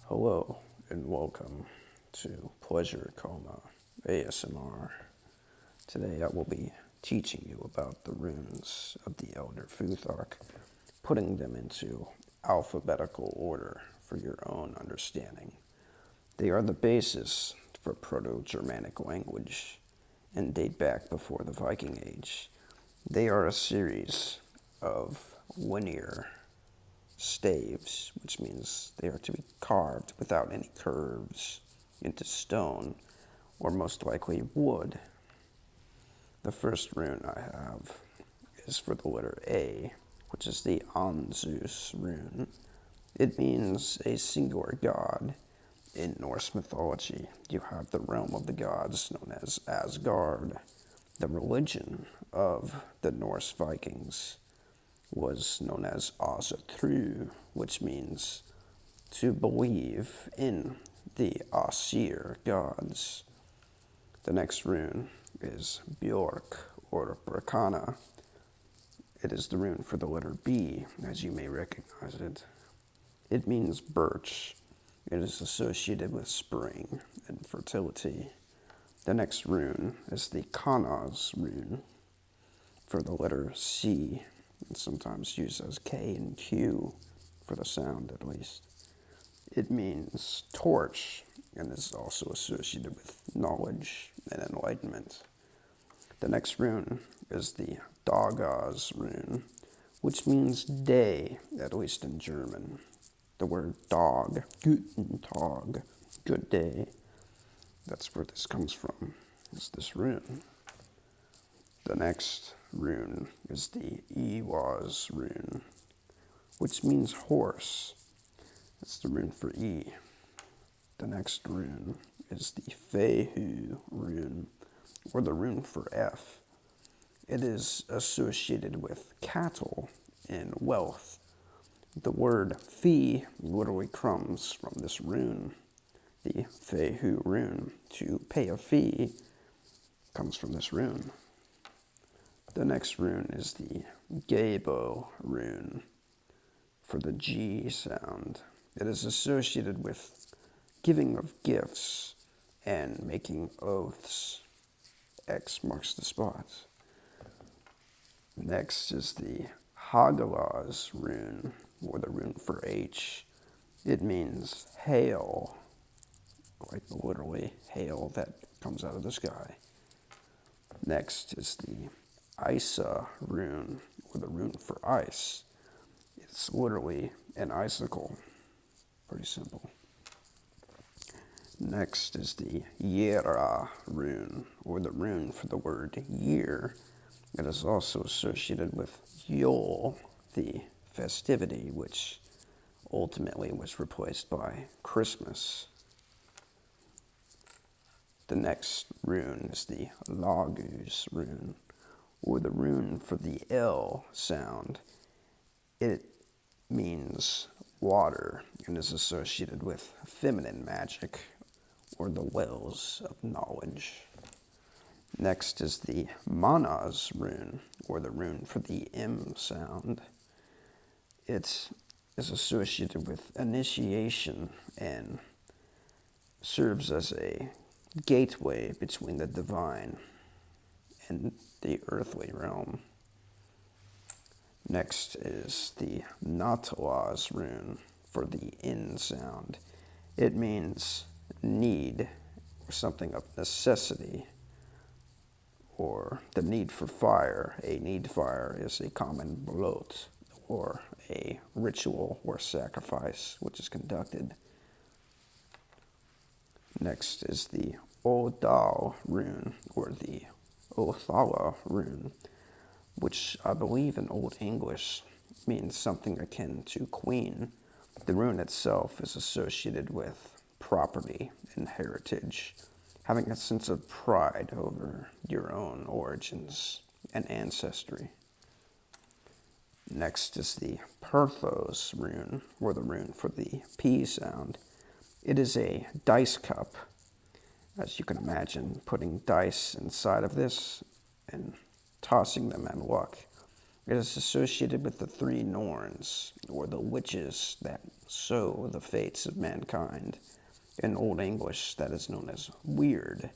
Hello and welcome to Pleasure Coma ASMR. Today I will be teaching you about the runes of the Elder Futhark, putting them into alphabetical order for your own understanding. They are the basis for Proto-Germanic language and date back before the Viking Age. They are a series of linear staves, which means they are to be carved without any curves into stone, or most likely wood. The first rune I have is for the letter A, which is the Anzus rune. It means a singular god. In Norse mythology, you have the realm of the gods known as Asgard. The religion of the Norse Vikings was known as Asatru, which means to believe in the Asir gods. The next rune is Bjork, or Brakana. It is the rune for the letter B, as you may recognize it. It means birch. It is associated with spring and fertility. The next rune is the Hagalos Rune for the letter C. It's sometimes used as K and Q for the sound, at least. It means torch and is also associated with knowledge and enlightenment. The next rune is the Hagalos Rune, which means day, at least in German. The word dog, guten Tag, good day. That's where this comes from, is this rune. The next rune is the Iwaz rune, which means horse. That's the rune for E. The next rune is the Fehu rune, or the rune for F. It is associated with cattle and wealth. The word fee literally comes from this rune. The Fehu rune, to pay a fee, comes from this rune. The next rune is the Gabo Rune for the G sound. It is associated with giving of gifts and making oaths. X marks the spot. Next is the Hagalos Rune, or the rune for H. It means hail, like literally hail that comes out of the sky. Next is the Isa rune, or the rune for ice. It's literally an icicle. Pretty simple. Next is the Yera rune, or the rune for the word year. It is also associated with Yule, the festivity, which ultimately was replaced by Christmas. The next rune is the Lagus rune, or the rune for the L sound. It means water and is associated with feminine magic, or the wells of knowledge. Next is the Manas rune, or the rune for the M sound. It is associated with initiation and serves as a gateway between the divine and the earthly realm. Next is the Nautilus rune for the N sound. It means need, or something of necessity, or the need for fire. A need fire is a common blot, or a ritual or sacrifice which is conducted. Next is the Odal Rune, or the Odal Rune, which I believe in Old English means something akin to queen. The rune itself is associated with property and heritage, having a sense of pride over your own origins and ancestry. Next is the Perthos rune, or the rune for the P sound. It is a dice cup. As you can imagine, putting dice inside of this and tossing them at luck. It is associated with the three Norns, or the witches that sow the fates of mankind. In Old English, that is known as weird,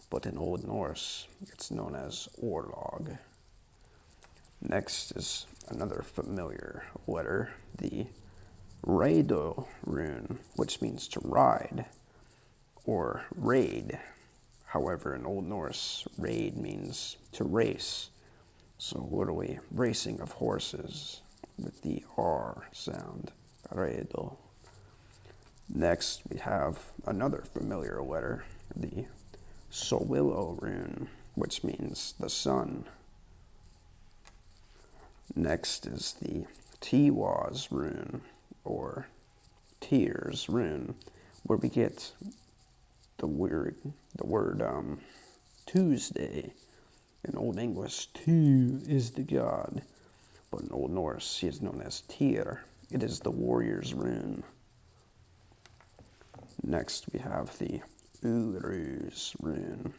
but in Old Norse, it's known as Orlog. Next is another familiar letter, the Odal Rune, which means to ride, or raid. However, in Old Norse, raid means to race. So literally, racing of horses with the R sound, Odal. Next, we have another familiar letter, the Odal Rune, which means the sun. Next is the Tiwaz Rune, or Tears Rune, where we get the word Tuesday. In Old English, Tu is the god, but in Old Norse, he is known as Tyr. It is the warrior's rune. Next, we have the Uruz Rune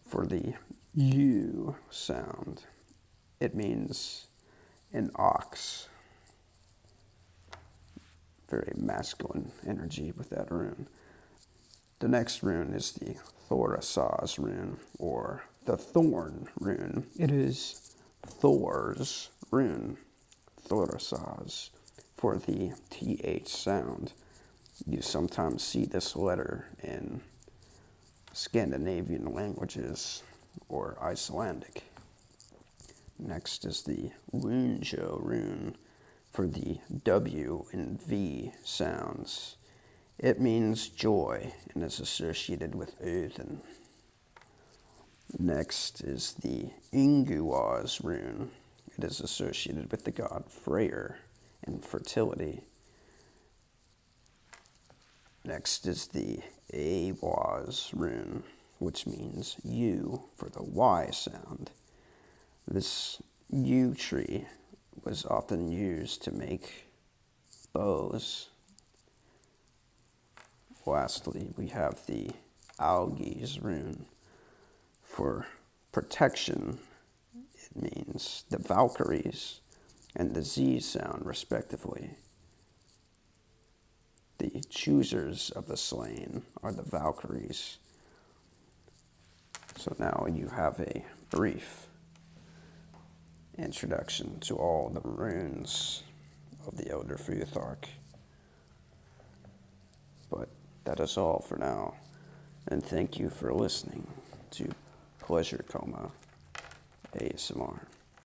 for the U sound. It means an ox. Very masculine energy with that rune. The next rune is the Thorasaz Rune, or the Thorn Rune. It is Thor's rune, Thorasaz, for the TH sound. You sometimes see this letter in Scandinavian languages or Icelandic. Next is the Lunjo Rune for the W and V sounds. It means joy and is associated with Odin. Next is the Inguaz Rune. It is associated with the god Freyr and fertility. Next is the Awaz Rune, which means U for the Y sound. This yew tree was often used to make bows. Lastly, we have the Algi's Rune for protection. It means the Valkyries and the Z sound, respectively. The choosers of the slain are the Valkyries. So now you have a brief introduction to all the runes of the Elder Futhark. But that is all for now, and thank you for listening to Pleasure Coma ASMR.